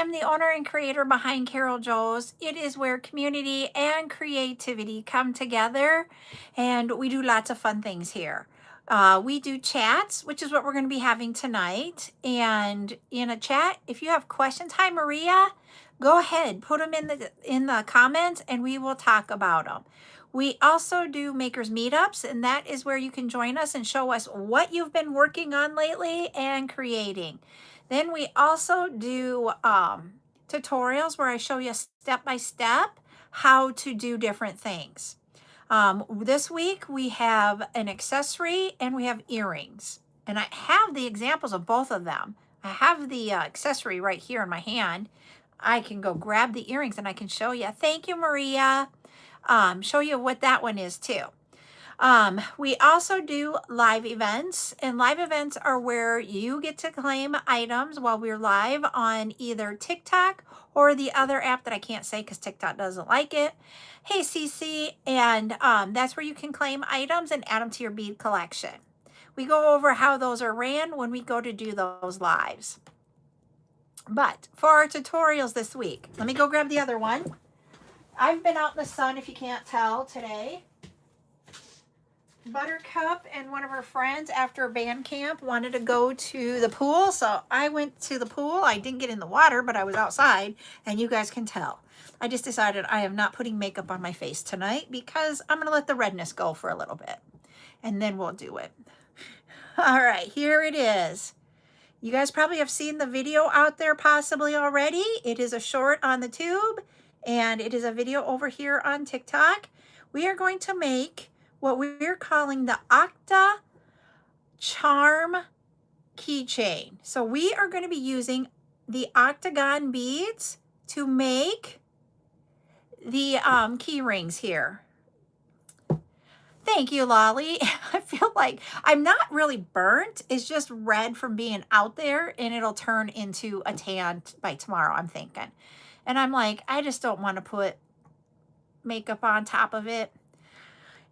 I'm the owner and creator behind CarolJo's. It is where community and creativity come together, and we do lots of fun things here. We do chats, which is what we're going to be having tonight. And in a chat, if you have questions, hi Maria, go ahead, put them in the comments, and we will talk about them. We also do makers meetups, and that is where you can join us and show us what you've been working on lately and creating. Then we also do tutorials where I show you step by step how to do different things. This week we have an accessory and we have earrings, and I have the examples of both of them. I have the accessory right here in my hand. I can go grab the earrings and I can show you. Thank you, Maria. Show you what that one is too. We also do live events, and live events are where you get to claim items while we're live on either TikTok or the other app that I can't say because TikTok doesn't like it. Hey, Cece, and that's where you can claim items and add them to your bead collection. We go over how those are ran when we go to do those lives. But for our tutorials this week, let me go grab the other one. I've been out in the sun, if you can't tell, today. Buttercup and one of her friends after band camp wanted to go to the pool, so I went to the pool. I didn't get in the water, but I was outside, and you guys can tell. I just decided I am not putting makeup on my face tonight because I'm going to let the redness go for a little bit, and then we'll do it. All right, here it is. You guys probably have seen the video out there possibly already. It is a short on the tube, and it is a video over here on TikTok. We are going to make what we're calling the Octa Charm keychain. So we are going to be using the octagon beads to make the key rings here. Thank you, Lolly. I feel like I'm not really burnt. It's just red from being out there, and it'll turn into a tan by tomorrow, I'm thinking. And I'm like, I just don't want to put makeup on top of it.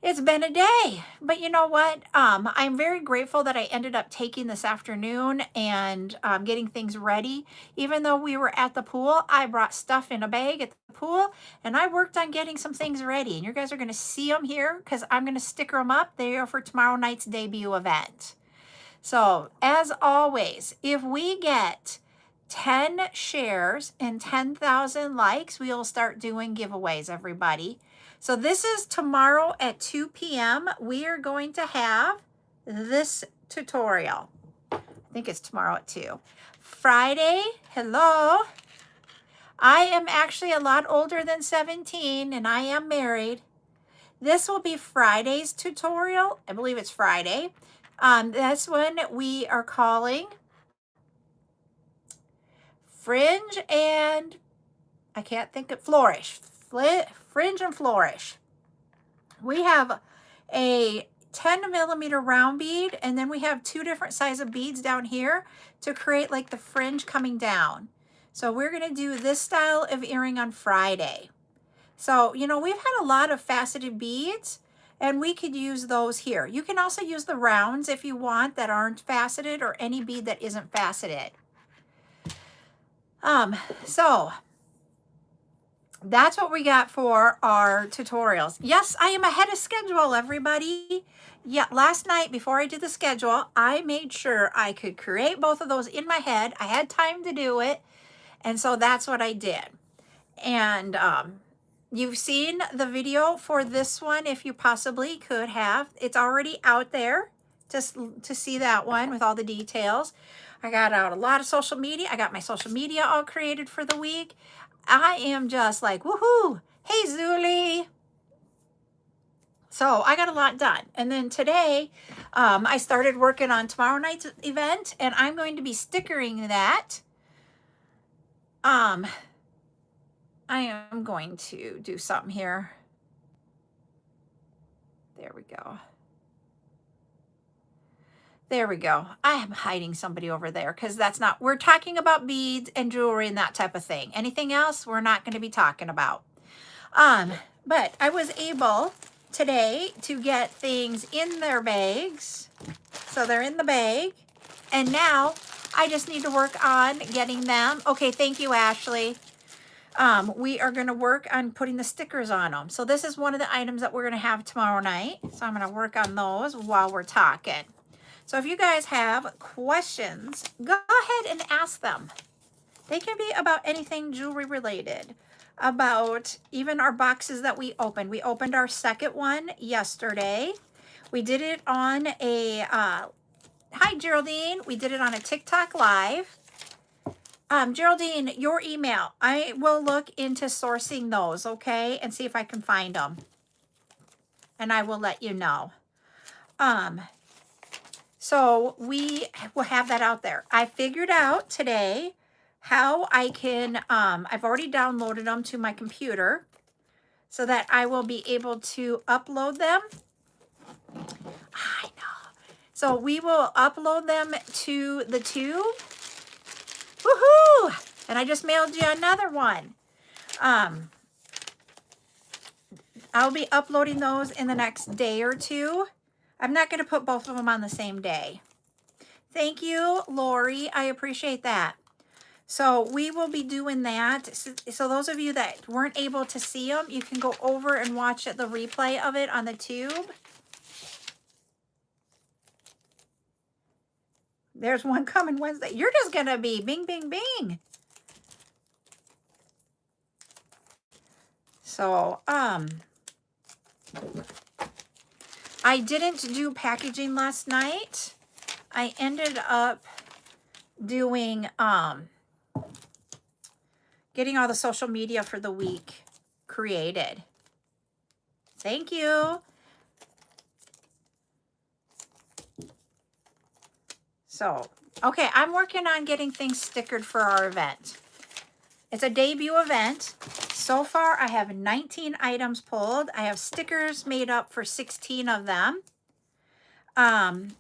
It's been a day, but you know what? I'm very grateful that I ended up taking this afternoon and getting things ready. Even though we were at the pool, I brought stuff in a bag at the pool, and I worked on getting some things ready. And you guys are going to see them here because I'm going to sticker them up there for tomorrow night's debut event. So as always, if we get 10 shares and 10,000 likes, we'll start doing giveaways, everybody. So this is tomorrow at 2 p.m. We are going to have this tutorial. I think it's tomorrow at 2. Friday, hello. I am actually a lot older than 17 and I am married. This will be Friday's tutorial. I believe it's Friday. That's when we are calling fringe and I can't think of flourish. Fringe and flourish. We have a 10 millimeter round bead, and then we have 2 different size of beads down here to create like the fringe coming down. So we're going to do this style of earring on Friday. So, you know, we've had a lot of faceted beads, and we could use those here. You can also use the rounds if you want that aren't faceted, or any bead that isn't faceted. So that's what we got for our tutorials. Yes, I am ahead of schedule, everybody. Yeah, last night before I did the schedule, I made sure I could create both of those in my head. I had time to do it, and so that's what I did. And you've seen the video for this one if you possibly could have. It's already out there to see that one with all the details. I got out a lot of social media. I got my social media all created for the week. I am just like, woohoo. Hey, Zuli. So I got a lot done. And then today, I started working on tomorrow night's event, and I'm going to be stickering that. I am going to do something here. There we go. There we go. I am hiding somebody over there because that's not, we're talking about beads and jewelry and that type of thing. Anything else we're not going to be talking about. But I was able today to get things in their bags. So they're in the bag. And now I just need to work on getting them. Okay, thank you, Ashley. We are going to work on putting the stickers on them. So this is one of the items that we're going to have tomorrow night. So I'm going to work on those while we're talking. So if you guys have questions, go ahead and ask them. They can be about anything jewelry related, about even our boxes that we opened. We opened our second one yesterday. We did it on a, hi Geraldine, we did it on a TikTok live. Geraldine, your email, I will look into sourcing those, okay, and see if I can find them. And I will let you know. So we will have that out there. I figured out today how I can, I've already downloaded them to my computer so that I will be able to upload them. I know. So we will upload them to the tube. Woohoo! And I just mailed you another one. I'll be uploading those in the next day or two. I'm not going to put both of them on the same day. Thank you, Lori. I appreciate that. So we will be doing that. So those of you that weren't able to see them, you can go over and watch the replay of it on the tube. There's one coming Wednesday. You're just going to be bing, bing, bing. So, I didn't do packaging last night. I ended up doing, getting all the social media for the week created. Thank you. So, okay, I'm working on getting things stickered for our event. It's a debut event. So far, I have 19 items pulled. I have stickers made up for 16 of them. And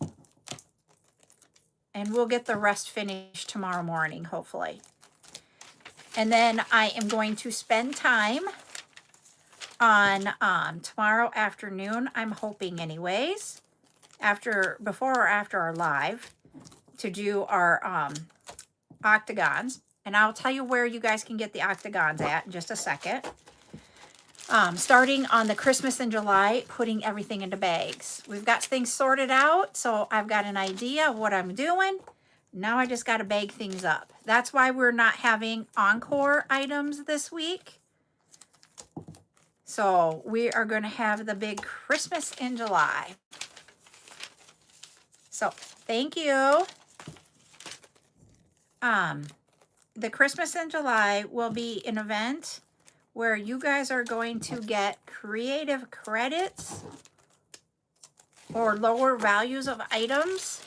we'll get the rest finished tomorrow morning, hopefully. And then I am going to spend time on tomorrow afternoon, I'm hoping anyways, before or after our live, to do our octagons. And I'll tell you where you guys can get the octagons at in just a second. Starting on the Christmas in July, putting everything into bags. We've got things sorted out, so I've got an idea of what I'm doing. Now I just got to bag things up. That's why we're not having encore items this week. So we are going to have the big Christmas in July. So thank you. The Christmas in July will be an event where you guys are going to get creative credits or lower values of items.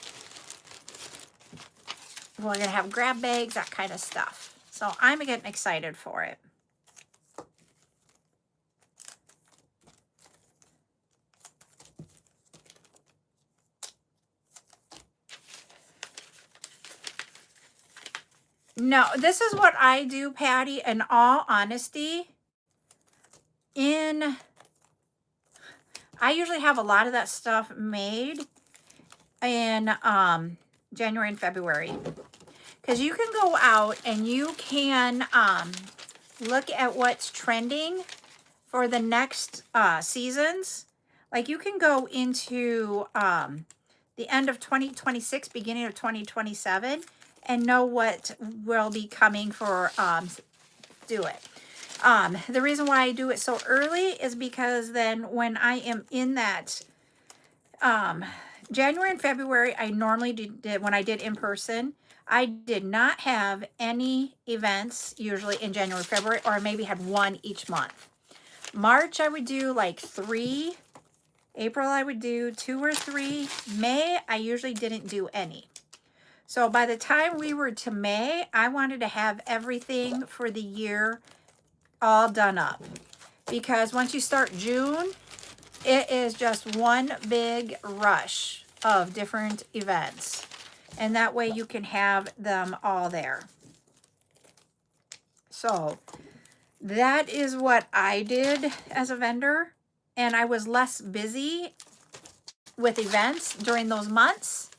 We're going to have grab bags, that kind of stuff. So I'm getting excited for it. No, this is what I do, Patty, in all honesty. I usually have a lot of that stuff made in January and February. Because you can go out and you can look at what's trending for the next seasons. Like you can go into the end of 2026, beginning of 2027, and know what will be coming for do it. The reason why I do it so early is because then when I am in that January and February, I normally did when I did in person, I did not have any events usually in January, February, or I maybe had one each month. March, I would do like 3. April, I would do 2 or 3. May, I usually didn't do any. So by the time we were to May, I wanted to have everything for the year all done up. Because once you start June, it is just one big rush of different events. And that way you can have them all there. So that is what I did as a vendor. And I was less busy with events during those months.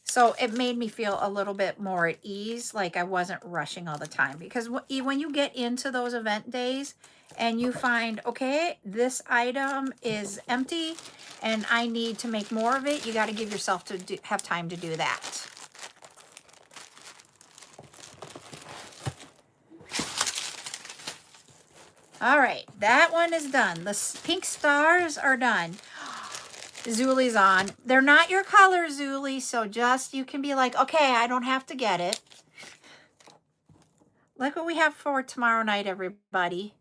So it made me feel a little bit more at ease, like I wasn't rushing all the time. Because when you get into those event days and you find, okay, this item is empty and I need to make more of it, you got to give yourself have time to do that. All right, that one is done. The pink stars are done. Zuli's on. They're not your color, Zuli, so just, you can be like, okay, I don't have to get it. Look what we have for tomorrow night, everybody.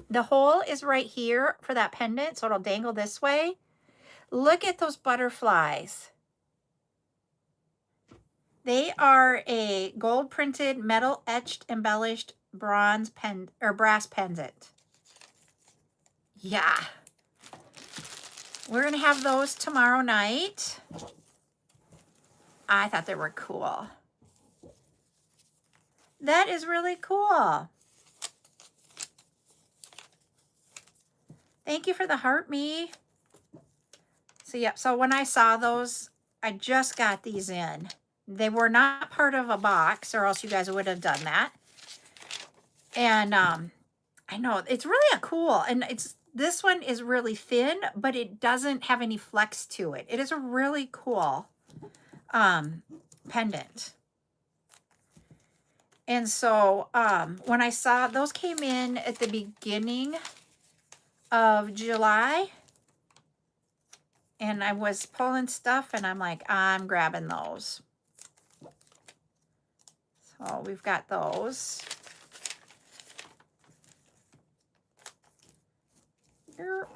The hole is right here for that pendant, so it'll dangle this way. Look at those butterflies. They are a gold printed, metal etched, embellished bronze pen or brass pendant. Yeah. We're going to have those tomorrow night. I thought they were cool. That is really cool. Thank you for the heart, me. So, yep. So when I saw those, I just got these in. They were not part of a box, or else you guys would have done that. And I know it's really a cool, and this one is really thin, but it doesn't have any flex to it. It is a really cool pendant. And so when I saw those came in at the beginning of July, and I was pulling stuff, and I'm like, I'm grabbing those. So we've got those. Here.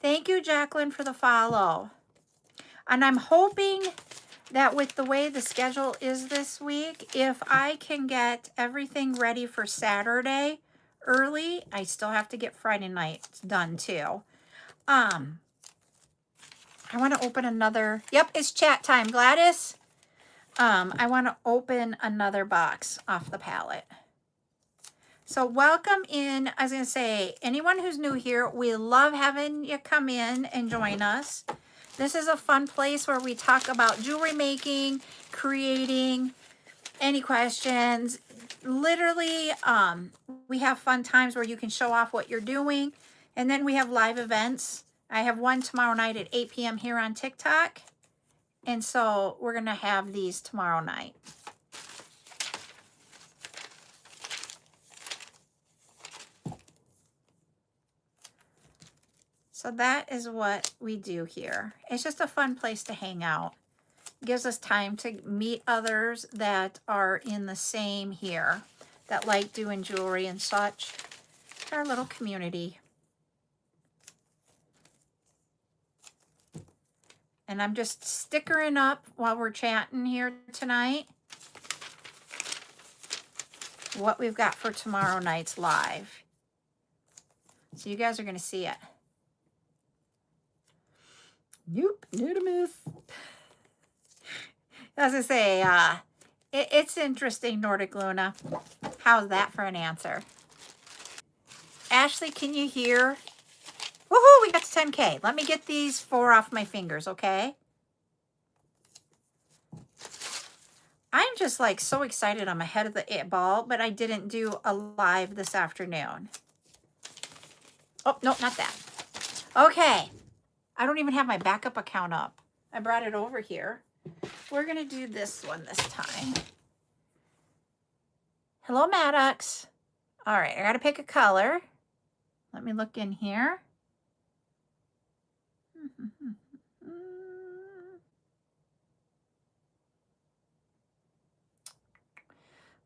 Thank you, Jacqueline, for the follow. And I'm hoping that with the way the schedule is this week, if I can get everything ready for Saturday early, I still have to get Friday night done too. I want to open another, yep, it's chat time, Gladys. I want to open another box off the palette. So welcome in. I was going to say, anyone who's new here, we love having you come in and join us. This is a fun place where we talk about jewelry making, creating, any questions. Literally, we have fun times where you can show off what you're doing. And then we have live events. I have one tomorrow night at 8 p.m. here on TikTok. And so we're going to have these tomorrow night. So that is what we do here. It's just a fun place to hang out. It gives us time to meet others that are in the same here, that like doing jewelry and such. It's our little community. And I'm just stickering up while we're chatting here tonight what we've got for tomorrow night's live. So you guys are going to see it. Nope, new to miss. As I say, it's interesting, Nordic Luna. How's that for an answer? Ashley, can you hear? Woohoo, we got to 10K. Let me get these 4 off my fingers, okay? I'm just like so excited. I'm ahead of the 8 ball, but I didn't do a live this afternoon. Oh, no, not that. Okay. I don't even have my backup account up. I brought it over here. We're going to do this one this time. Hello, Maddox. All right, I got to pick a color. Let me look in here.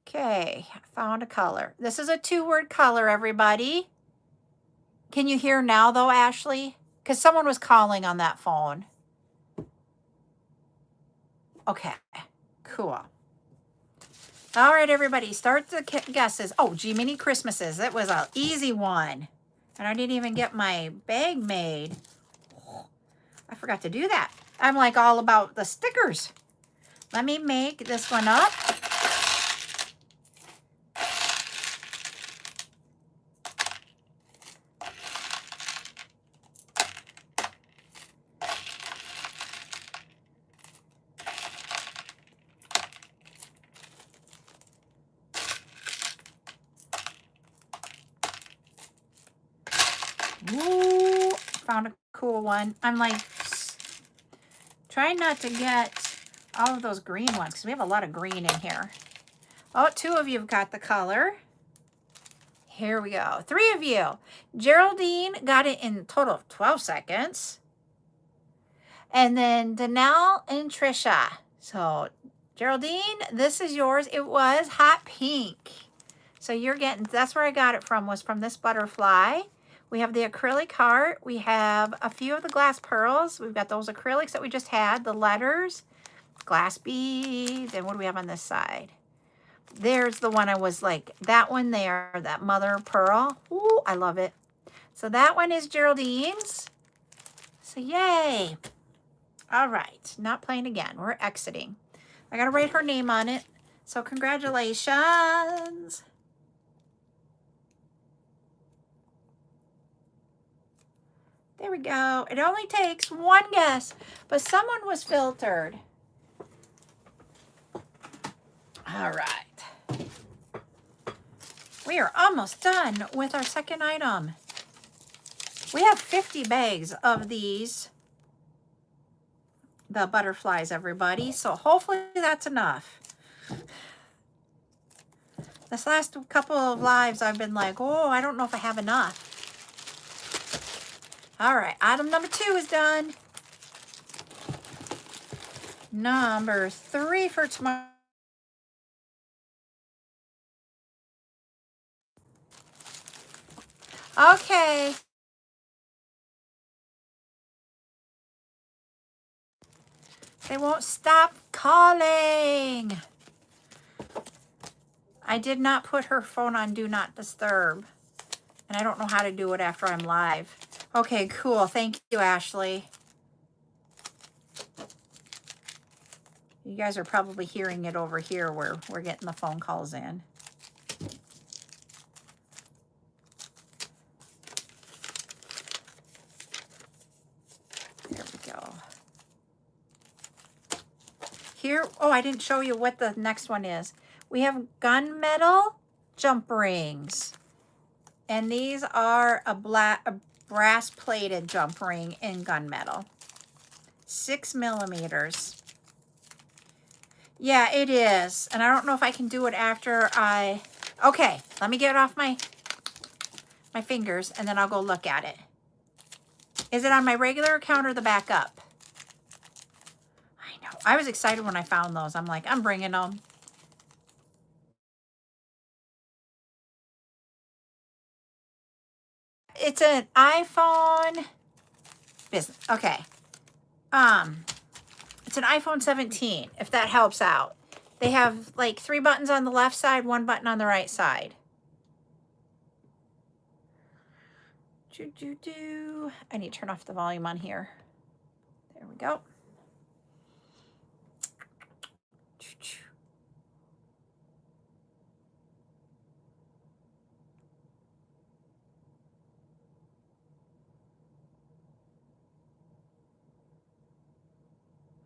Okay, I found a color. This is a 2-word color, everybody. Can you hear now, though, Ashley? Because someone was calling on that phone. Okay, cool. All right, everybody, start the guesses. Oh, G-Mini Christmases. That was an easy one. And I didn't even get my bag made. I forgot to do that. I'm like all about the stickers. Let me make this one up. Ooh, found a cool one. I'm like trying not to get all of those green ones because we have a lot of green in here. Oh, 2 of you have got the color. Here we go. 3 of you. Geraldine got it in a total of 12 seconds. And then Danelle and Trisha. So Geraldine, this is yours. It was hot pink. So you're getting, that's where I got it from, was from this butterfly. We have the acrylic heart. We have a few of the glass pearls. We've got those acrylics that we just had, the letters, glass beads, and what do we have on this side? There's the one I was like, that one there, that mother of pearl. Ooh, I love it. So that one is Geraldine's. So yay. All right, not playing again. We're exiting. I got to write her name on it. So congratulations. There we go. It only takes one guess, but someone was filtered. All right. We are almost done with our second item. We have 50 bags of these, the butterflies, everybody. So hopefully that's enough. This last couple of lives, I've been like, oh, I don't know if I have enough. All right, item number 2 is done. Number 3 for tomorrow. Okay. They won't stop calling. I did not put her phone on Do Not Disturb. And I don't know how to do it after I'm live. Okay, cool. Thank you, Ashley. You guys are probably hearing it over here where we're getting the phone calls in. There we go. Here, oh, I didn't show you what the next one is. We have gunmetal jump rings. And these are a brass plated jump ring in gunmetal. 6 millimeters. Yeah, it is. And I don't know if I can do it after I... Okay, let me get it off my fingers and then I'll go look at it. Is it on my regular account or the backup? I know. I was excited when I found those. I'm like, I'm bringing them. It's an iPhone business. Okay. It's an iPhone 17, if that helps out. They have like 3 buttons on the left side, 1 button on the right side. I need to turn off the volume on here. There we go.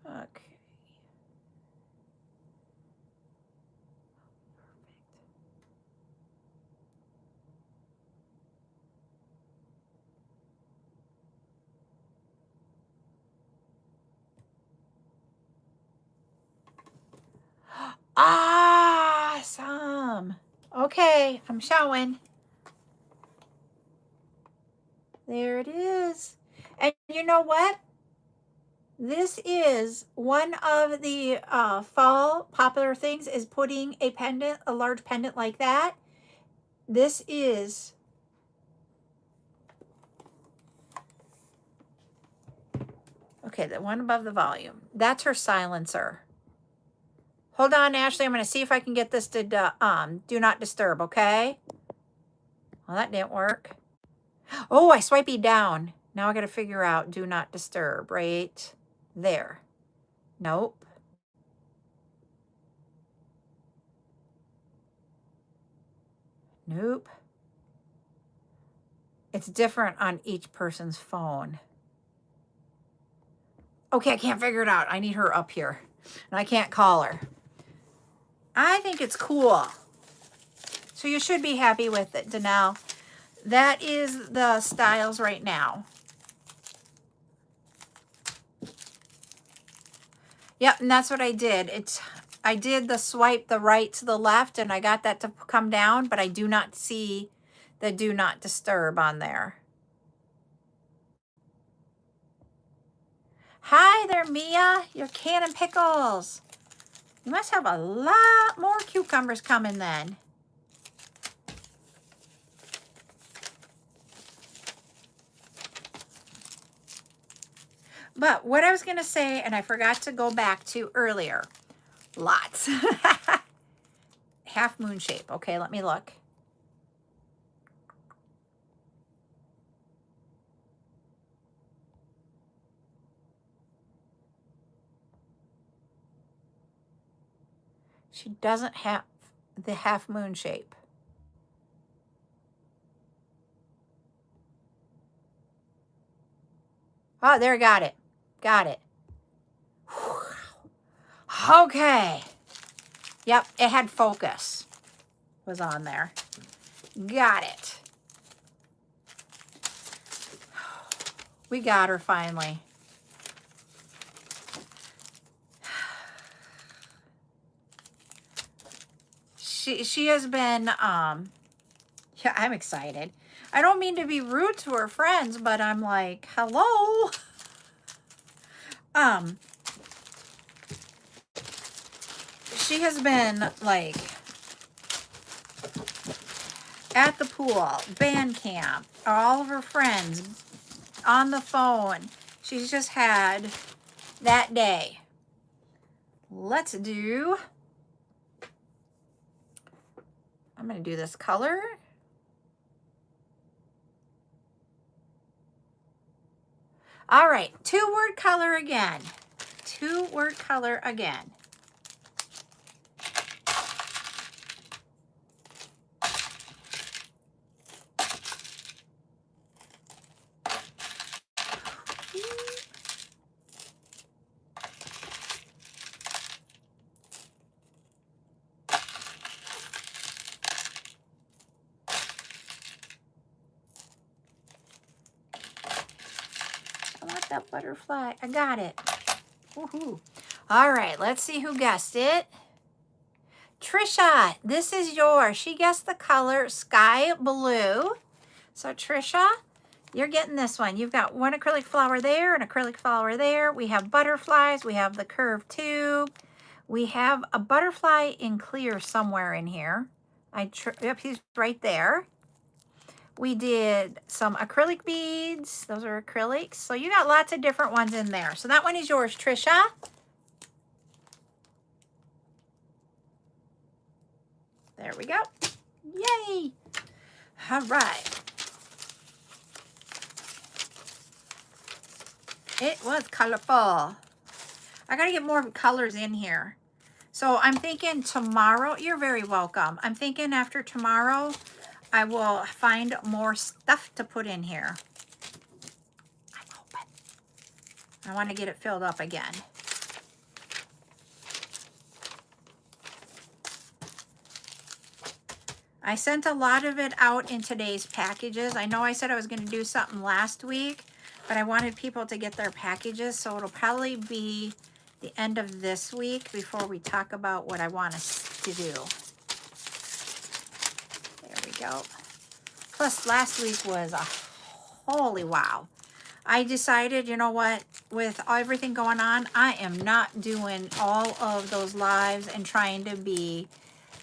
Okay. Awesome. Okay, I'm showing. There it is. And you know what? This is one of the fall popular things is putting a pendant, a large pendant like that. This is okay, the one above the volume. That's her silencer. Hold on, Ashley. I'm going to see if I can get this to do not disturb, okay? Well, that didn't work. Oh, I swipey down. Now I got to figure out do not disturb right there. Nope. Nope. It's different on each person's phone. Okay, I can't figure it out. I need her up here. And I can't call her. I think it's cool. So you should be happy with it, Danelle. that is the styles right now. Yep, and that's what I did. I did the swipe the right to the left, and I got that to come down, but I do not see the do not disturb on there. Hi there, Mia. You're canning pickles. You must have a lot more cucumbers coming then. But what I was going to say, and I forgot to go back to earlier, lots. Half moon shape. Okay, let me look. She doesn't have the half moon shape. Oh, there, got it. Got it. Okay. Yep, it had focus. Was on there. Got it. We got her finally. She has been, yeah, I'm excited. I don't mean to be rude to her friends, but I'm like, hello. She has been like at the pool, band camp, all of her friends on the phone. She's just had that day. Let's do, I'm going to do this color. All right, 2-word color again. 2-word color again. I want that butterfly. I got it. Woohoo. All right, let's see who guessed it. Trisha, this is yours. She guessed the color sky blue. So Trisha, you're getting this one. You've got one acrylic flower there, an acrylic flower there. We have butterflies. We have the curved tube. We have a butterfly in clear somewhere in here. Yep, he's right there. We did some acrylic beads. Those are acrylics. So you got lots of different ones in there. So that one is yours, Trisha. There we go. Yay. All right. It was colorful. I got to get more colors in here. So I'm thinking tomorrow, you're very welcome. I'm thinking after tomorrow, I will find more stuff to put in here. I'm hoping. I want to get it filled up again. I sent a lot of it out in today's packages. I know I said I was going to do something last week, but I wanted people to get their packages, so it'll probably be the end of this week before we talk about what I want us to do. There we go. Plus, last week was a holy wow. I decided, you know what, with everything going on, I am not doing all of those lives and trying to be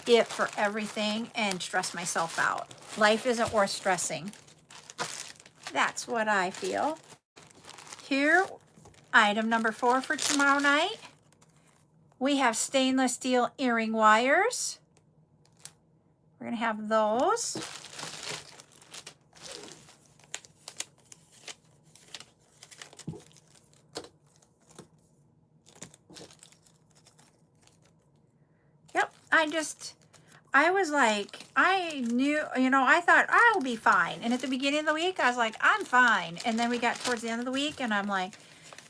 it for everything and stress myself out. Life isn't worth stressing. That's what I feel. Here, item number 4 for tomorrow night. We have stainless steel earring wires. We're going to have those. Yep, I was like, I knew, you know, I thought I'll be fine. And at the beginning of the week, I was like, I'm fine. And then we got towards the end of the week and I'm like,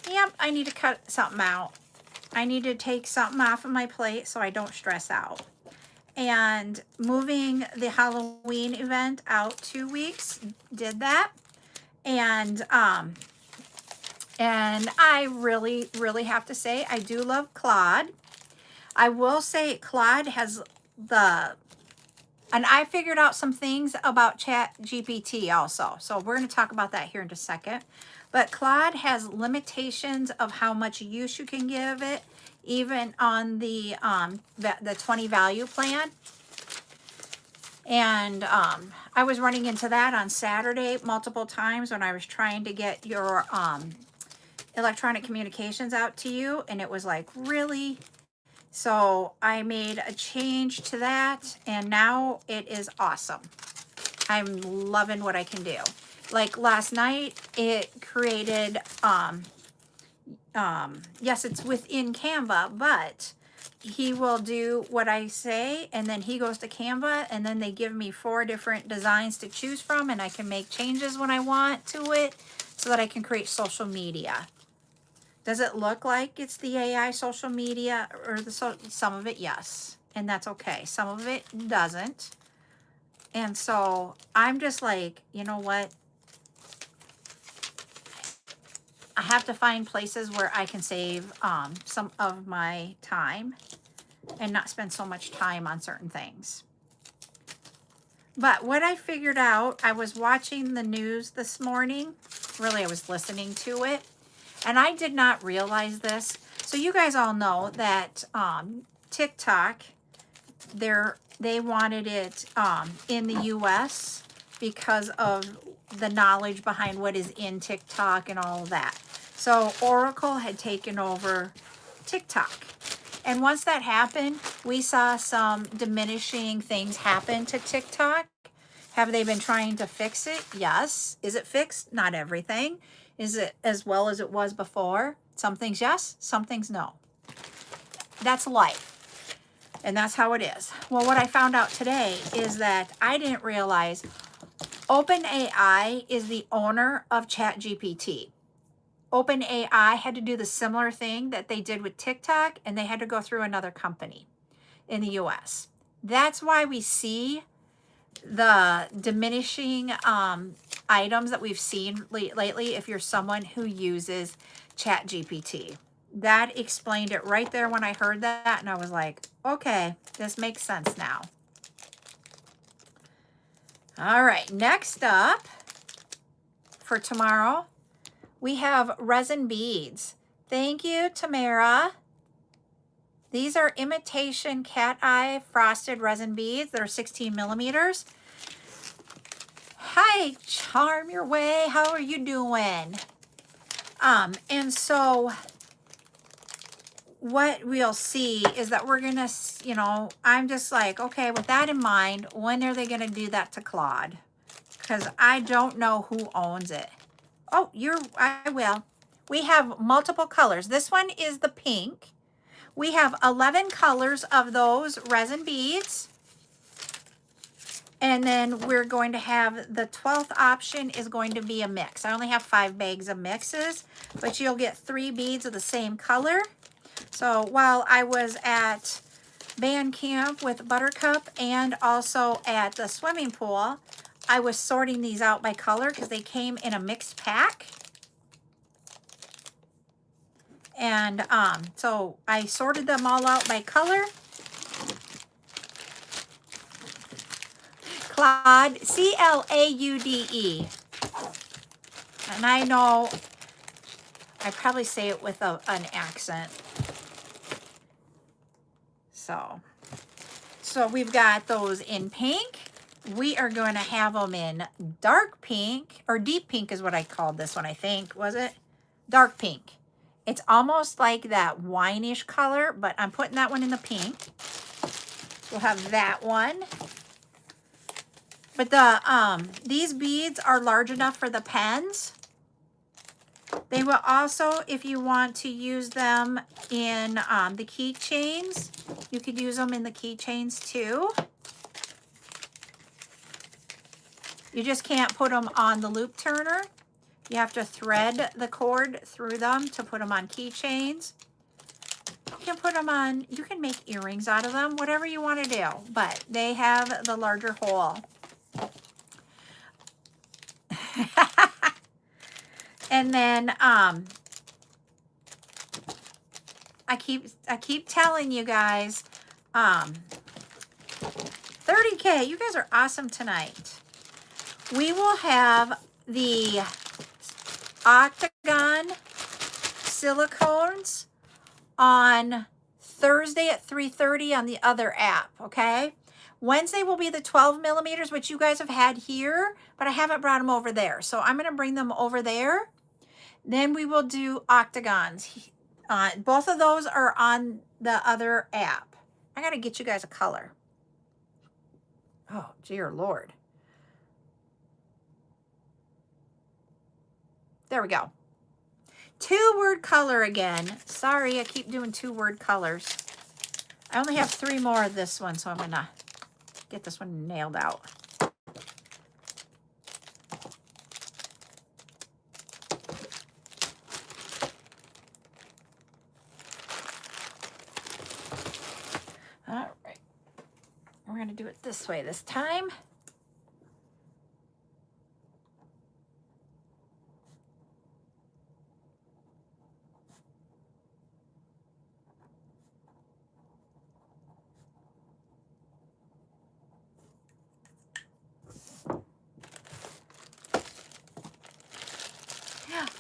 yep, I need to cut something out. I need to take something off of my plate so I don't stress out. and moving the Halloween event out 2 weeks, did that. And I really, really have to say, I do love Claude. I will say Claude has and I figured out some things about Chat GPT also. So we're going to talk about that here in just a second. But Claude has limitations of how much use you can give it, even on the 20 value plan. And I was running into that on Saturday multiple times when I was trying to get your electronic communications out to you. And it was like, really? So I made a change to that, and now it is awesome. I'm loving what I can do. Like last night, it created, yes, it's within Canva, but he will do what I say, and then he goes to Canva, and then they give me 4 different designs to choose from, and I can make changes when I want to it so that I can create social media. Does it look like it's the AI social media or some of it? Yes. And that's okay. Some of it doesn't. And so I'm just like, you know what? I have to find places where I can save some of my time and not spend so much time on certain things. But what I figured out, I was watching the news this morning. Really, I was listening to it. And I did not realize this. So you guys all know that TikTok, they wanted it in the US because of the knowledge behind what is in TikTok and all of that. So Oracle had taken over TikTok. And once that happened, we saw some diminishing things happen to TikTok. Have they been trying to fix it? Yes. Is it fixed? Not everything. Is it as well as it was before? Some things yes, some things no. That's life. And that's how it is. Well, what I found out today is that I didn't realize OpenAI is the owner of ChatGPT. OpenAI had to do the similar thing that they did with TikTok, and they had to go through another company in the US. That's why we see the diminishing items that we've seen lately if you're someone who uses ChatGPT. That explained it right there when I heard that, and I was like, okay, this makes sense now. All right, next up for tomorrow, we have resin beads. Thank you, Tamara. These are imitation cat eye frosted resin beads that are 16 millimeters. Hi, Charm Your Way. How are you doing? And so what we'll see is that we're going to, you know, I'm just like, okay, with that in mind, when are they going to do that to Claude? Because I don't know who owns it. Oh, I will. We have multiple colors. This one is the pink. We have 11 colors of those resin beads. And then we're going to have the 12th option is going to be a mix. I only have 5 bags of mixes, but you'll get 3 beads of the same color. So while I was at band camp with Buttercup and also at the swimming pool, I was sorting these out by color because they came in a mixed pack. And so I sorted them all out by color. Claude, C-L-A-U-D-E. And I know I probably say it with an accent. So we've got those in pink. We are going to have them in dark pink, or deep pink is what I called this one, I think. Was it? Dark pink. It's almost like that wine-ish color, but I'm putting that one in the pink. We'll have that one. But these beads are large enough for the pens. They will also, if you want to use them in the keychains, you could use them in the keychains too. You just can't put them on the loop turner. You have to thread the cord through them to put them on keychains. can put them on, you can make earrings out of them, whatever you want to do, but they have the larger hole. And then I keep telling you guys, 30K, you guys are awesome tonight. We will have the Octagon silicones on Thursday at 3:30 on the other app, okay? Wednesday will be the 12 millimeters, which you guys have had here, but I haven't brought them over there. So I'm going to bring them over there. Then we will do octagons. Both of those are on the other app. I got to get you guys a color. Oh, dear Lord. There we go. 2-word color again. Sorry, I keep doing 2-word colors. I only have 3 more of this one, so I'm going to get this one nailed out. All right. We're going to do it this way this time.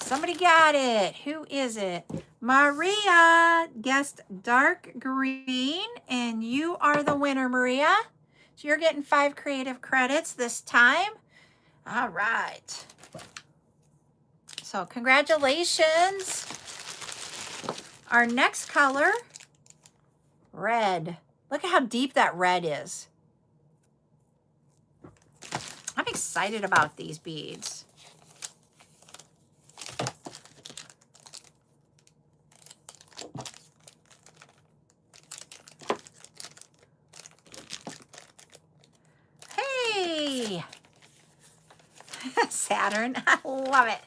Somebody got it. Who is it? Maria guessed dark green, and you are the winner, Maria. So you're getting 5 creative credits this time. All right. So congratulations. Our next color, red. Look at how deep that red is. I'm excited about these beads. Hey, Saturn, I love it.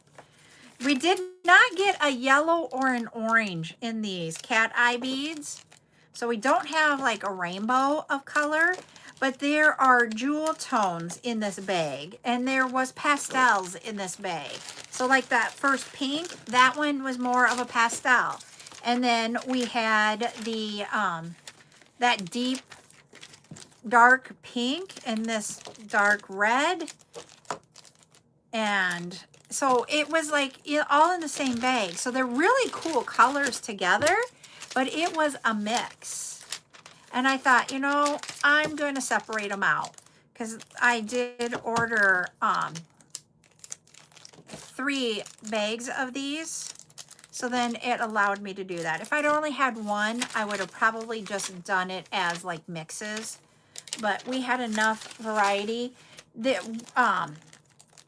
We did not get a yellow or an orange in these cat eye beads. So we don't have like a rainbow of color, but there are jewel tones in this bag, and there was pastels in this bag. So like that first pink, that one was more of a pastel. And then we had the that deep dark pink and this dark red. And so it was like all in the same bag. So they're really cool colors together, but it was a mix. And I thought, you know, I'm going to separate them out because I did order 3 bags of these. So then it allowed me to do that. If I'd only had one, I would have probably just done it as like mixes. But we had enough variety that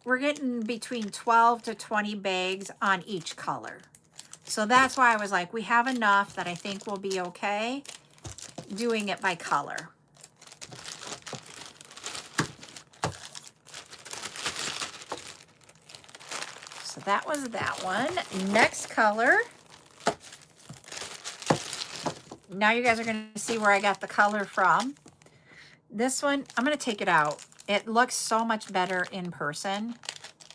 we're getting between 12 to 20 bags on each color. So that's why I was like, we have enough that I think we'll be okay doing it by color. So that was that one. Next color. Now you guys are going to see where I got the color from. This one, I'm going to take it out. It looks so much better in person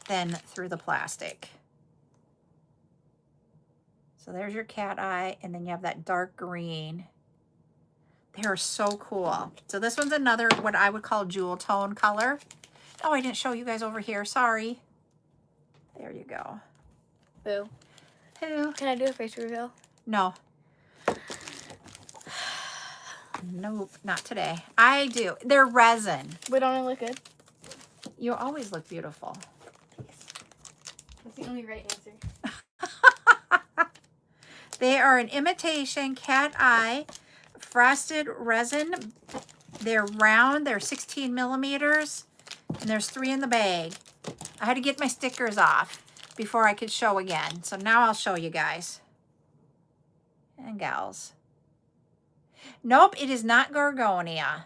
than through the plastic. So there's your cat eye, and then you have that dark green. They are so cool. So this one's another, what I would call jewel tone color. Oh, I didn't show you guys over here. Sorry. There you go. Boo. Who? Can I do a face reveal? No. Nope, not today. I do. They're resin. But don't I look good? You always look beautiful. That's the only right answer. They are an imitation cat eye frosted resin. They're round. They're 16 millimeters. And there's 3 in the bag. I had to get my stickers off before I could show again. So now I'll show you guys. And gals. Nope, it is not Gorgonia.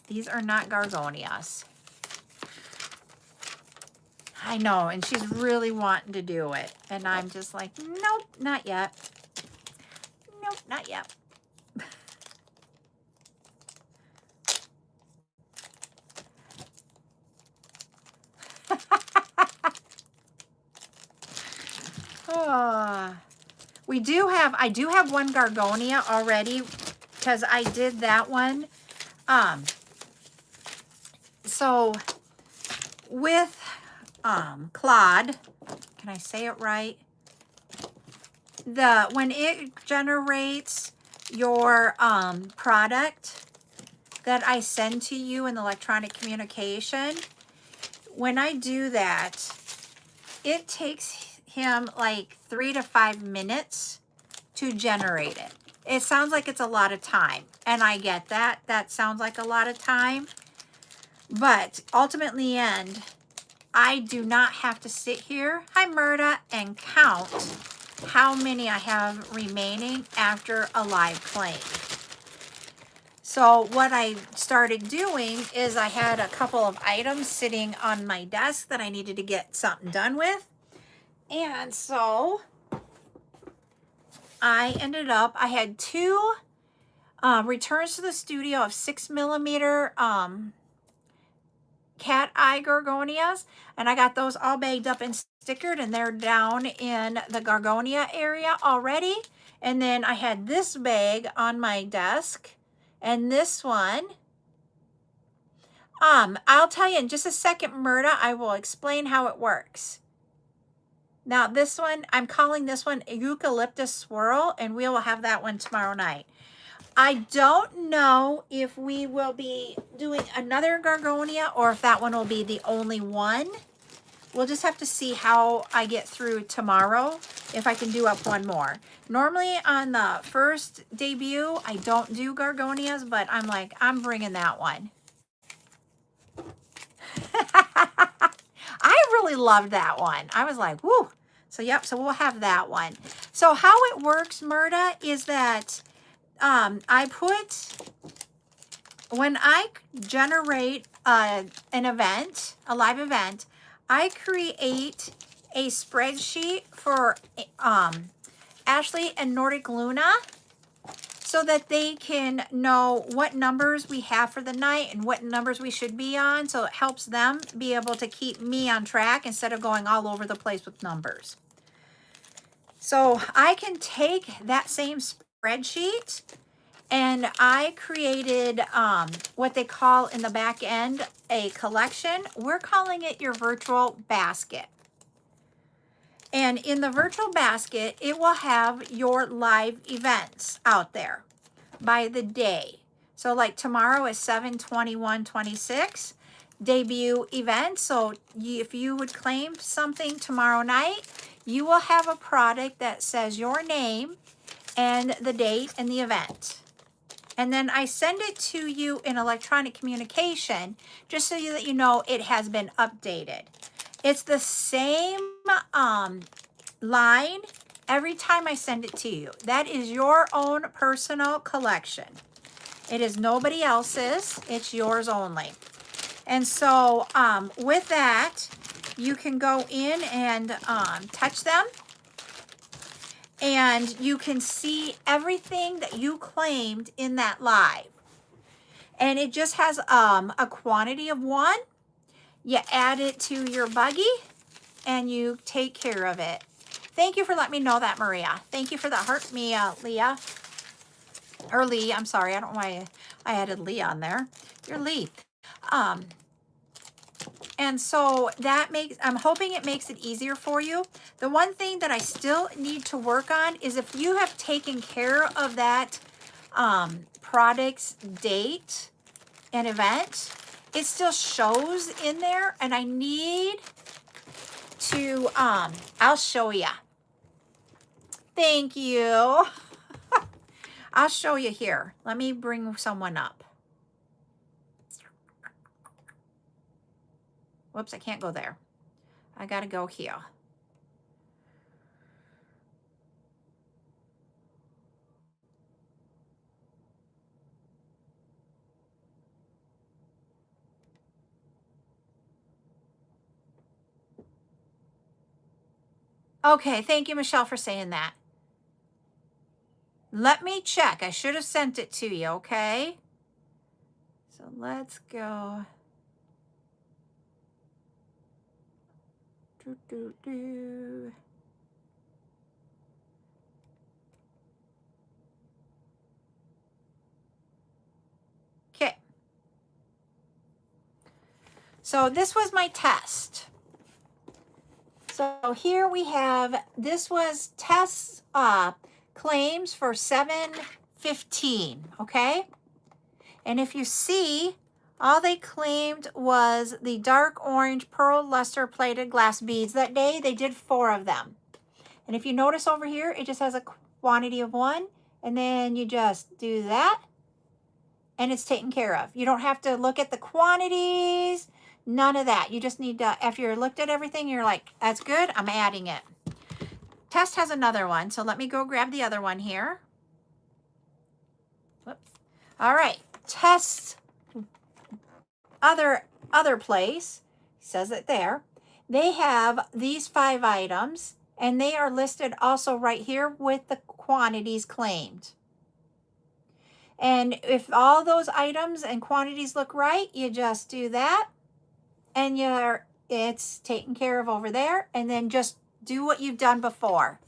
These are not Gorgonias. I know, and she's really wanting to do it. And I'm just like, nope, not yet. not yet. Oh. I do have one Gargonia already because I did that one. So with Claude, can I say it right? When it generates your product that I send to you in electronic communication, when I do that, it takes him like 3 to 5 minutes to generate it. It sounds like it's a lot of time, and I get that. That sounds like a lot of time, but ultimately, I do not have to sit here, hi Murda, and count how many I have remaining after a live claim. So what I started doing is I had a couple of items sitting on my desk that I needed to get something done with. And so I had 2 returns to the studio of 6mm cat eye Gorgonias, and I got those all bagged up and stickered, and they're down in the Gorgonia area already. And then I had this bag on my desk, and this one, I'll tell you in just a second, Murda, I will explain how it works. Now this one, I'm calling this one Eucalyptus Swirl, and we will have that one tomorrow night. I don't know if we will be doing another Gorgonia or if that one will be the only one. We'll just have to see how I get through tomorrow, if I can do up one more. Normally on the first debut, I don't do Gorgonias, but I'm like, I'm bringing that one. I really loved that one. I was like, whoo. So yep, so we'll have that one. So how it works, Murda, is that when I generate an event, a live event, I create a spreadsheet for Ashley and Nordic Luna so that they can know what numbers we have for the night and what numbers we should be on. So it helps them be able to keep me on track instead of going all over the place with numbers. So I can take that same spreadsheet, and I created what they call in the back end a collection. We're calling it your virtual basket. And in the virtual basket, it will have your live events out there by the day. So like tomorrow is 7/21/26 debut event. So if you would claim something tomorrow night, you will have a product that says your name and the date and the event. And then I send it to you in electronic communication just so that you know it has been updated. It's the same line every time I send it to you. That is your own personal collection. It is nobody else's. It's yours only. And so with that, you can go in and touch them. And you can see everything that you claimed in that live. And it just has a quantity of 1. You add it to your buggy and you take care of it. Thank you for letting me know that, Maria. Thank you for the heart, Leah. Or Lee, I'm sorry. I don't know why I added Lee on there. You're Lee. And so I'm hoping it makes it easier for you. The one thing that I still need to work on is if you have taken care of that product's date and event, it still shows in there, and I need to, I'll show you. Thank you. I'll show you here. Let me bring someone up. Whoops, I can't go there. I gotta go here. Okay, thank you, Michelle, for saying that. Let me check. I should have sent it to you, okay? So let's go. Do, do, do. Okay. So this was my test. So here we have, this was test claims for 7/15, okay? And if you see, all they claimed was the dark orange pearl luster plated glass beads. That day, they did 4 of them. And if you notice over here, it just has a quantity of 1. And then you just do that, and it's taken care of. You don't have to look at the quantities, none of that. You just need to, after you're looked at everything, you're like, that's good, I'm adding it. Test has another one, so let me go grab the other one here. Whoops. All right, Test other place, says it there. They have these 5 items, and they are listed also right here with the quantities claimed. And if all those items and quantities look right, you just do that, and it's taken care of over there, and then just do what you've done before.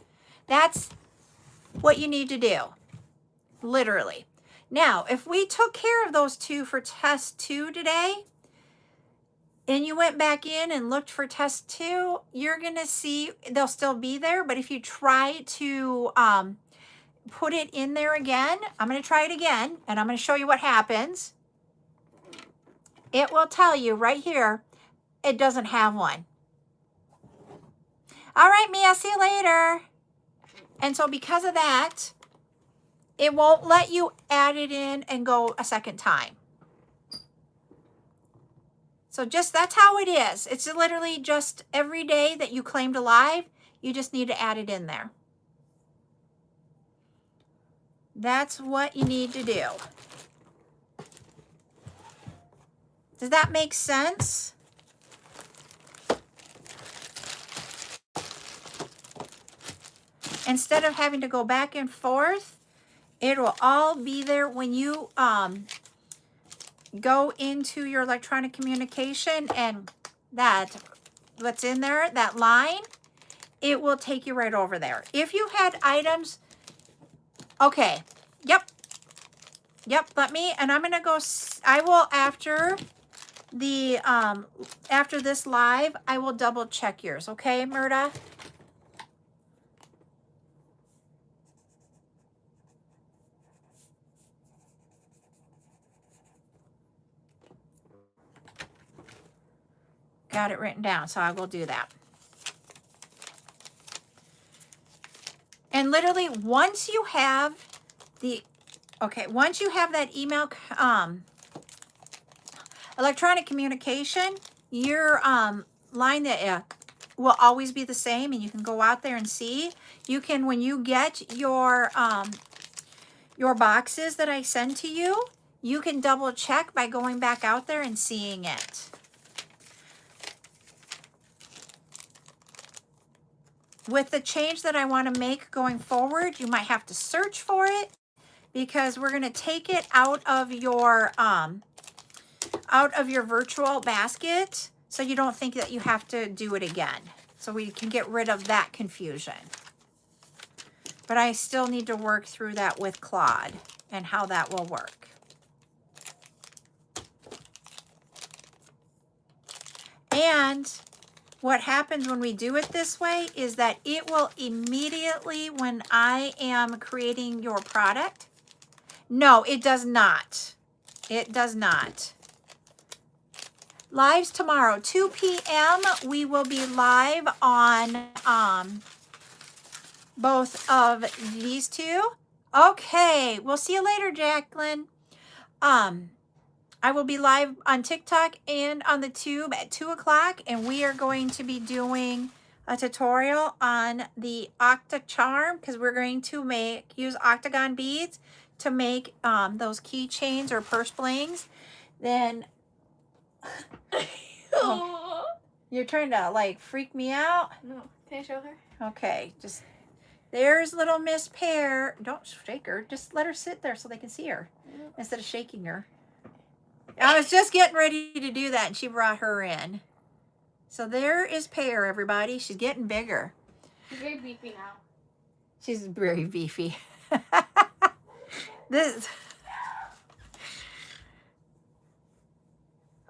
That's what you need to do, literally. Now, if we took care of those 2 for test 2 today, and you went back in and looked for test 2, you're going to see they'll still be there. But if you try to put it in there again, I'm going to try it again, and I'm going to show you what happens. It will tell you right here, it doesn't have one. All right, Mia, see you later. And so because of that, it won't let you add it in and go a second time. So just, that's how it is. It's literally just every day that you claimed alive, you just need to add it in there. That's what you need to do. Does that make sense? Instead of having to go back and forth, it will all be there when you go into your electronic communication, and that, what's in there, that line, it will take you right over there. If you had items, okay, yep, let me, and I'm going to go, I will, after the, after this live, I will double check yours, okay, Myrta? Got it written down, so I will do that. And literally, once you have the, okay, once you have that email, electronic communication, your line that will always be the same, and you can go out there and see. You can, when you get your boxes that I send to you, you can double check by going back out there and seeing it. With the change that I want to make going forward, you might have to search for it, because we're going to take it out of your virtual basket, so you don't think that you have to do it again. So we can get rid of that confusion. But I still need to work through that with Claude and how that will work. And what happens when we do it this way is that it will immediately, when I am creating your product, no, it does not. It does not. Lives tomorrow, 2 p.m. We will be live on both of these 2. Okay, we'll see you later, Jacqueline. I will be live on TikTok and on the Tube at 2 o'clock, and we are going to be doing a tutorial on the Octa Charm, because we're going to use octagon beads to make those keychains or purse blings. Then oh, you're trying to like freak me out? No. Can I show her? Okay, just There's little Miss Pear. Don't shake her. Just let her sit there so they can see her instead of shaking her. I was just getting ready to do that, and she brought her in. So there is Pear, everybody. She's getting bigger. She's very beefy now. She's very beefy. This.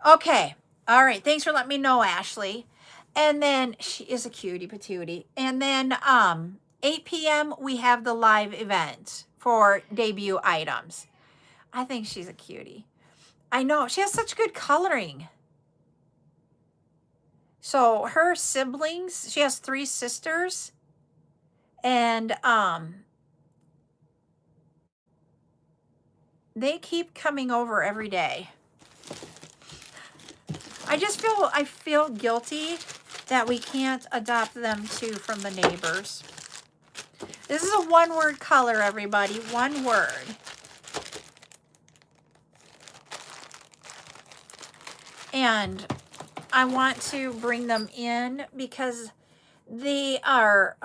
Okay. All right. Thanks for letting me know, Ashley. And then she is a cutie patootie. And then 8 p.m. we have the live event for debut items. I think she's a cutie. I know. She has such good coloring. So her siblings, she has 3 sisters. And they keep coming over every day. I feel guilty that we can't adopt them too from the neighbors. This is a 1-word color, everybody. 1 word. And I want to bring them in because they are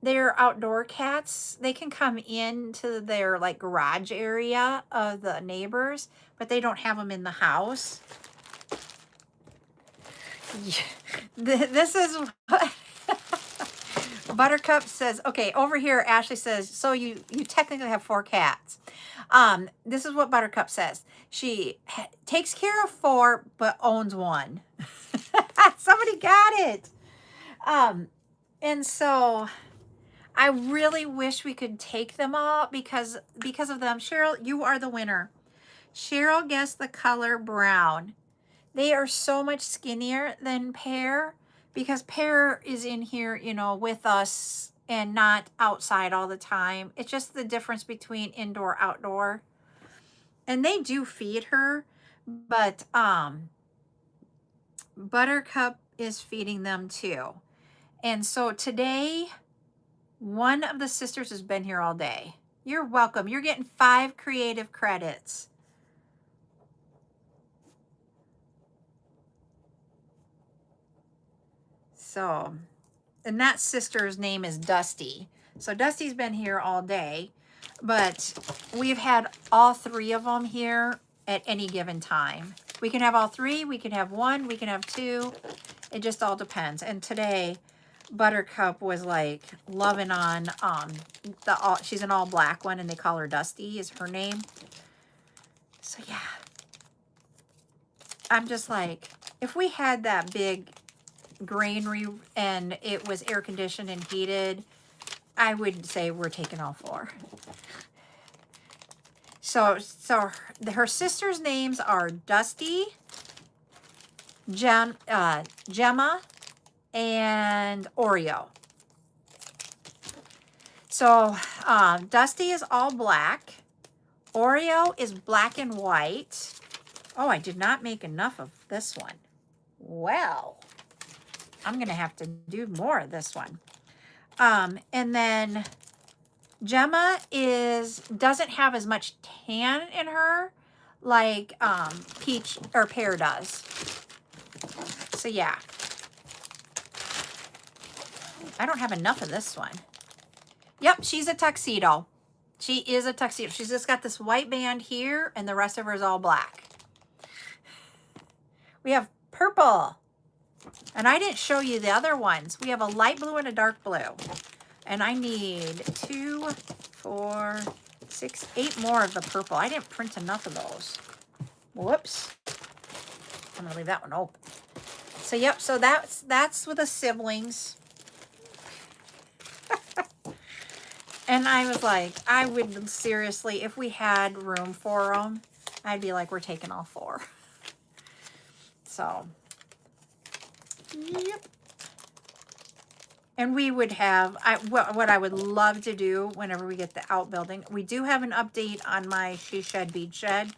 they're outdoor cats. They can come into their like garage area of the neighbors, but they don't have them in the house. This is what Buttercup says. Okay, over here Ashley says, so you technically have 4 cats. This is what Buttercup says. She takes care of 4 but owns 1. Somebody got it. And so I really wish we could take them all because of them. Cheryl, you are the winner. Cheryl guessed the color brown. They are so much skinnier than Pear because Pear is in here, you know, with us and not outside all the time. It's just the difference between indoor, outdoor. And they do feed her, but Buttercup is feeding them too. And so today, one of the sisters has been here all day. You're welcome. You're getting 5 creative credits. So, and that sister's name is Dusty. So Dusty's been here all day, but we've had all 3 of them here at any given time. We can have all 3, we can have 1, we can have 2. It just all depends. And today, Buttercup was like loving on she's an all black one and they call her Dusty is her name. So yeah. I'm just like, if we had that big granary and it was air conditioned and heated, I would say we're taking all 4. So her sisters' names are Dusty, Gemma, and Oreo. So Dusty is all black. Oreo is black and white. Oh, I did not make enough of this one. Well, I'm going to have to do more of this one. And then Gemma doesn't have as much tan in her like Peach or Pear does. So yeah. I don't have enough of this one. Yep, she's a tuxedo. She is a tuxedo. She's just got this white band here and the rest of her is all black. We have purple. And I didn't show you the other ones. We have a light blue and a dark blue. And I need 2, 4, 6, 8 more of the purple. I didn't print enough of those. Whoops. I'm going to leave that one open. So, yep. So that's with the siblings. And I was like, I would seriously, if we had room for them, I'd be like, we're taking all 4. So, yep. And we would have, what I would love to do whenever we get the outbuilding, we do have an update on my She Shed, Bead Shed.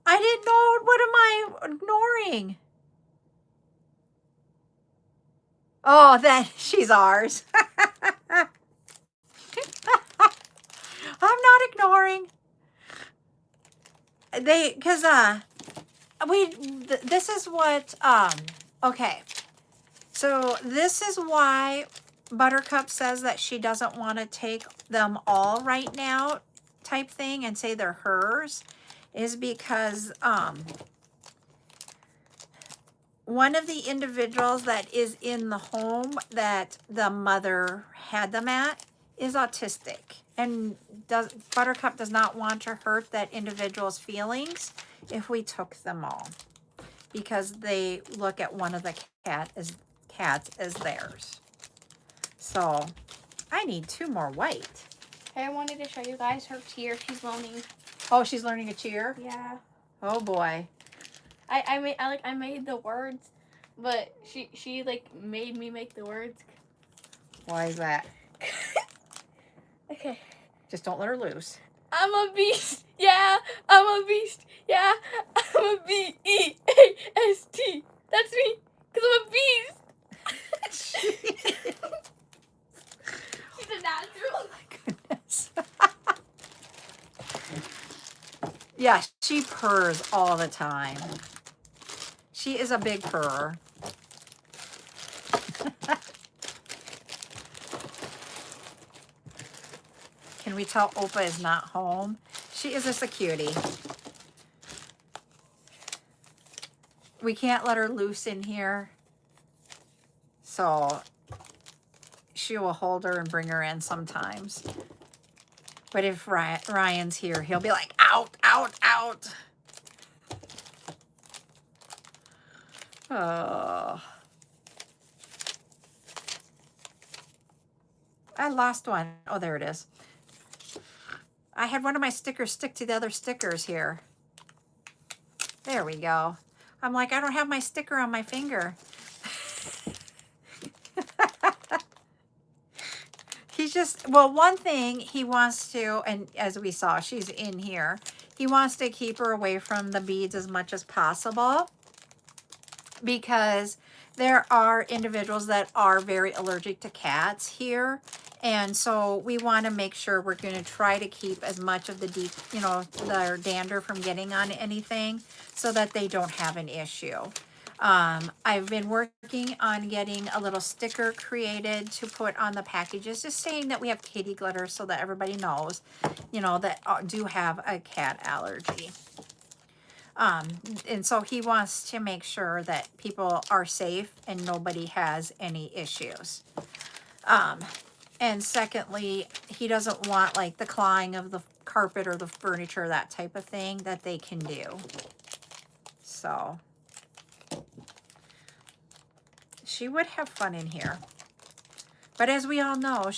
I didn't know, what am I ignoring? Oh, that she's ours. I'm not ignoring. Because this is what, okay. So this is why Buttercup says that she doesn't want to take them all right now type thing and say they're hers, is because one of the individuals that is in the home that the mother had them at is autistic, and Buttercup does not want to hurt that individual's feelings if we took them all, because they look at one of the cats as theirs. So I need 2 more white. Hey, I wanted to show you guys her cheer. She's learning. Oh, she's learning a cheer? Yeah. Oh boy. I made the words, but she like made me make the words. Why is that? Okay. Just don't let her loose. I'm a beast. Yeah, I'm a beast. Yeah, I'm a B-E-A-S-T. That's me, because I'm a beast. She's a natural. Oh my goodness. Yeah, she purrs all the time. She is a big purrer. Can we tell Opa is not home? She is just a cutie. We can't let her loose in here. So she will hold her and bring her in sometimes. But if Ryan's here, he'll be like, out, out, out. Oh. I lost one. Oh, there it is. I had one of my stickers stick to the other stickers here. There we go. I'm like, I don't have my sticker on my finger. He's just, well, one thing he wants to, and as we saw, she's in here. He wants to keep her away from the beads as much as possible, because there are individuals that are very allergic to cats here. And so we want to make sure we're going to try to keep as much of the deep, you know, the dander from getting on anything, so that they don't have an issue. I've been working on getting a little sticker created to put on the packages, just saying that we have kitty glitter, so that everybody knows, you know, that do have a cat allergy. And so he wants to make sure that people are safe and nobody has any issues. And secondly, he doesn't want like the clawing of the carpet or the furniture, that type of thing that they can do. So she would have fun in here. But as we all know,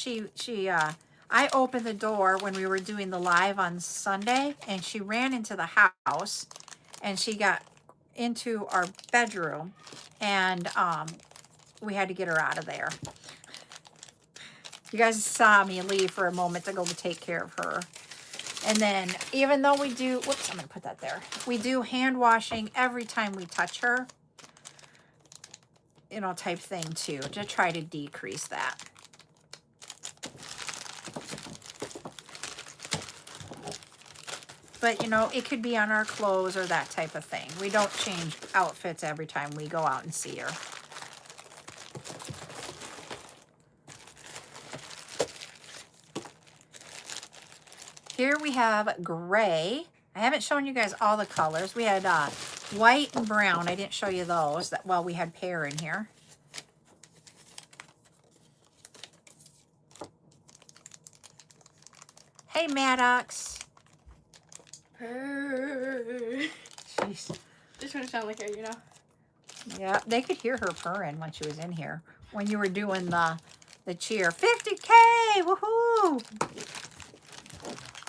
I opened the door when we were doing the live on Sunday, and she ran into the house, and she got into our bedroom, and we had to get her out of there. You guys saw me leave for a moment to go to take care of her. And then even though we do, whoops, I'm going to put that there. We do hand washing every time we touch her, you know, type thing too, to try to decrease that. But, you know, it could be on our clothes or that type of thing. We don't change outfits every time we go out and see her. Here we have gray. I haven't shown you guys all the colors. We had white and brown. I didn't show you those. Well, we had pear in here. Hey, Maddox. Purr. Jeez. Just want to sound like her, you know? Yeah, they could hear her purring when she was in here. When you were doing the cheer. 50K! Woohoo!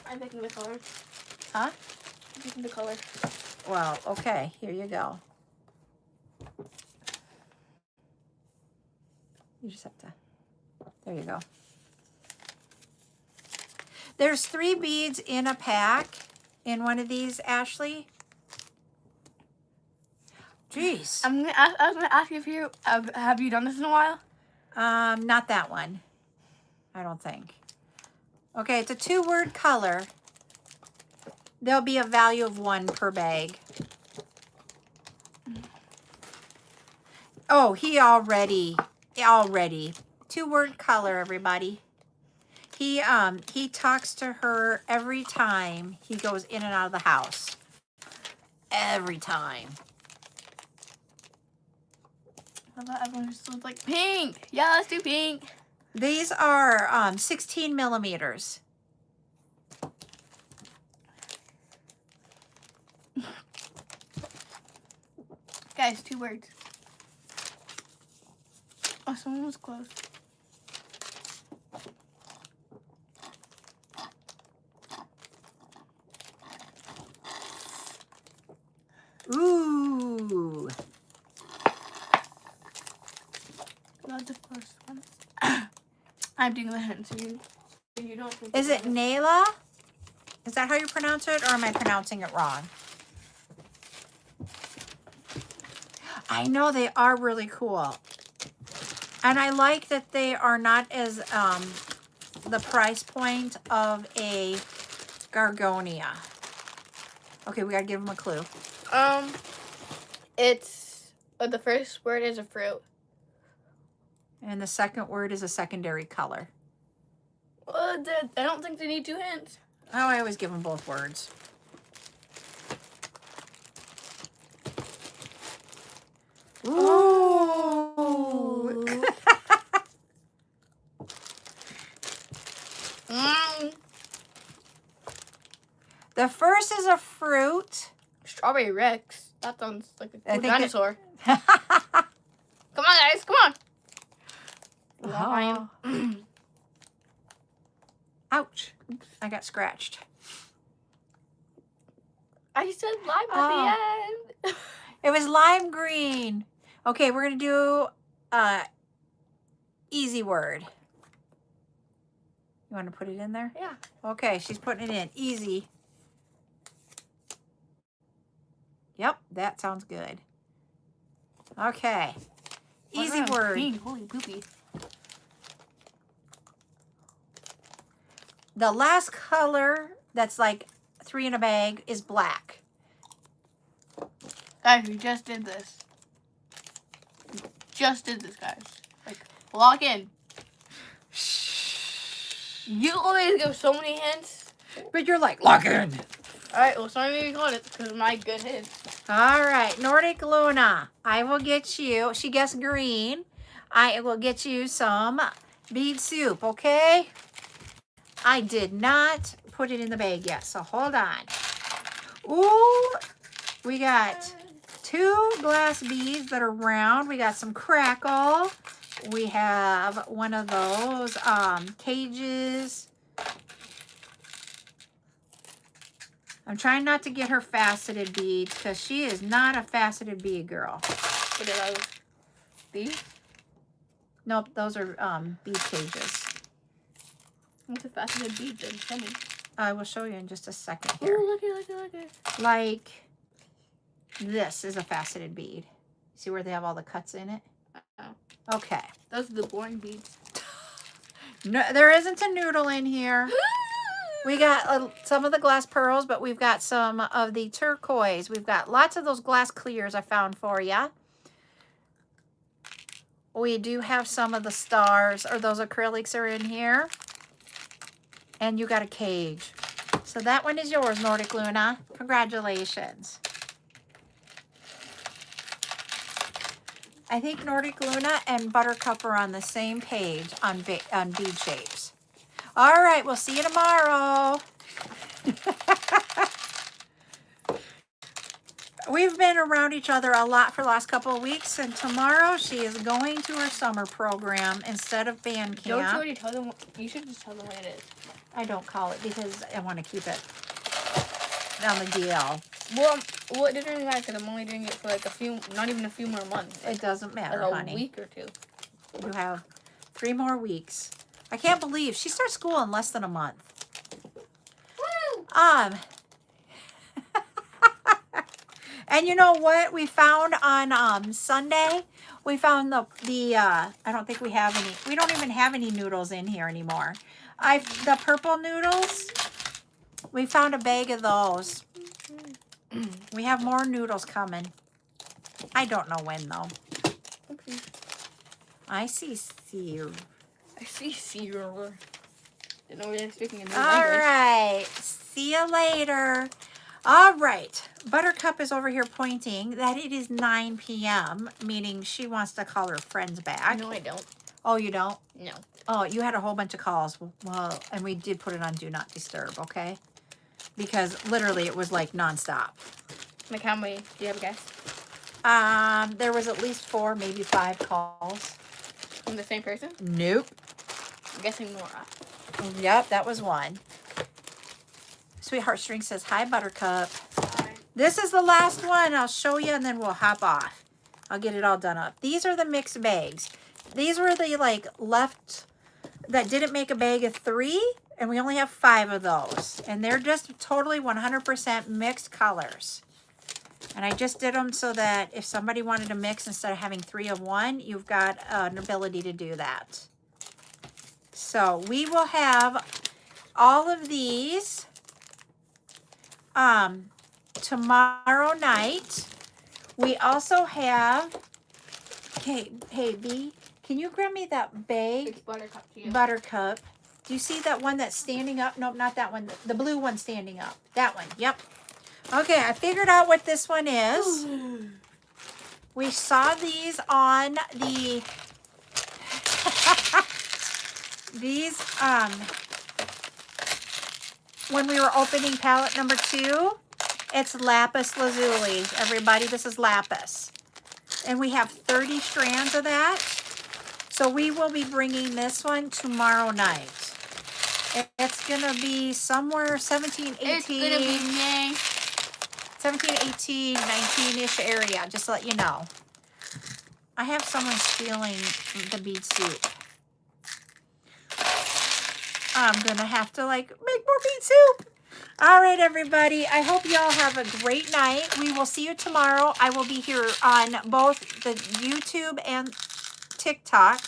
I'm picking the color. Huh? I'm picking the color. Well, okay. Here you go. You just have to... There you go. There's 3 beads in a pack in one of these, Ashley. Jeez. I was gonna ask you if you have you done this in a while? Not that one. I don't think. Okay, it's a 2-word color. There'll be a value of 1 per bag. Oh, he already. 2-word color, everybody. He talks to her every time he goes in and out of the house. Every time. I thought everyone just was like pink. Yeah, let's do pink. These are 16 millimeters. Guys, 2 words. Oh, someone was close. Ooh. Not the first one. I'm doing the hand, so you don't think. Is it Nayla? Is that how you pronounce it, or am I pronouncing it wrong? I know they are really cool. And I like that they are not as the price point of a Gargonia. Okay, we gotta give them a clue. It's the first word is a fruit. And the second word is a secondary color. I don't think they need 2 hints. Oh, I always give them both words. Ooh. The first is a fruit. Strawberry Rex. That sounds like a cool I think dinosaur. Come on, guys. Come on. Lime. Ouch. I got scratched. I said lime at the end. It was lime green. Okay, we're going to do easy word. You want to put it in there? Yeah. Okay, she's putting it in. Easy. Yep, that sounds good. Okay. Easy word. Pink. Holy poopy. The last color that's like 3 in a bag is black. Guys, we just did this. Just did this, guys. Like, lock in. You always give so many hints. But you're like, lock in. Alright, well, some of you got it because of my good hints. All right, Nordic Luna. I will get you, she guessed green. I will get you some beet soup, okay? I did not put it in the bag yet, so hold on. Ooh, we got 2 glass beads that are round. We got some crackle. We have one of those cages. I'm trying not to get her faceted beads because she is not a faceted bead girl. What are those? These? Nope, those are bead cages. What's a faceted bead then? Tell me. I will show you in just a second here. Oh, look at. Like this is a faceted bead. See where they have all the cuts in it? Okay. Those are the boring beads. No, there isn't a noodle in here. We got some of the glass pearls, but we've got some of the turquoise. We've got lots of those glass clears I found for you. We do have some of the stars, or those acrylics are in here. And you got a cage. So that one is yours, Nordic Luna. Congratulations. I think Nordic Luna and Buttercup are on the same page on bead shapes. All right, we'll see you tomorrow. We've been around each other a lot for the last couple of weeks, and tomorrow she is going to her summer program instead of band camp. Don't you already tell them? You should just tell them what it is. I don't call it because I want to keep it on the DL. Well, it doesn't really matter because I'm only doing it for like not even a few more months. It doesn't matter, like honey. A week or 2. You have 3 more weeks. I can't believe she starts school in less than a month. Woo! And you know what we found on Sunday? We found the I don't think we have any. We don't even have any noodles in here anymore. The purple noodles. We found a bag of those. We have more noodles coming. I don't know when though. Okay. I see sear. I see zero. Didn't know we were speaking a new All language. right. See you later. All right. Buttercup is over here pointing that it is 9 p.m., meaning she wants to call her friends back. No, I don't. Oh, you don't? No. Oh, you had a whole bunch of calls. Well, and we did put it on Do Not Disturb, okay? Because literally it was like nonstop. Like how many? Do you have a guess? There was at least 4, maybe 5 calls. From the same person? Nope. I'm guessing Nora. Yep, that was one. Sweetheart String says, hi, Buttercup. Hi. This is the last one. I'll show you and then we'll hop off. I'll get it all done up. These are the mixed bags. These were the like left that didn't make a bag of 3, and we only have 5 of those. And they're just totally 100% mixed colors. And I just did them so that if somebody wanted to mix instead of having 3 of one, you've got an ability to do that. So we will have all of these tomorrow night. We also have, hey B, can you grab me that bag? It's Buttercup to you. Buttercup. Do you see that one that's standing up? Nope, not that one. The blue one standing up. That one. Yep. Okay, I figured out what this one is. We saw these on the when we were opening palette number 2. It's lapis lazuli. Everybody, this is lapis. And we have 30 strands of that. So we will be bringing this one tomorrow night. It's going to be somewhere 17, 18. It's gonna be May. 17, 18, 19-ish area, just to let you know. I have someone stealing the bead soup. I'm going to have to, like, make more bead soup. All right, everybody. I hope y'all have a great night. We will see you tomorrow. I will be here on both the YouTube and TikTok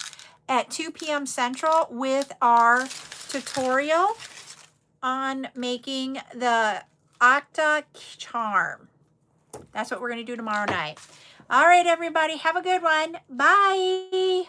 at 2 p.m. Central with our tutorial on making the Octa charm. That's what we're going to do tomorrow night. All right, everybody. Have a good one. Bye.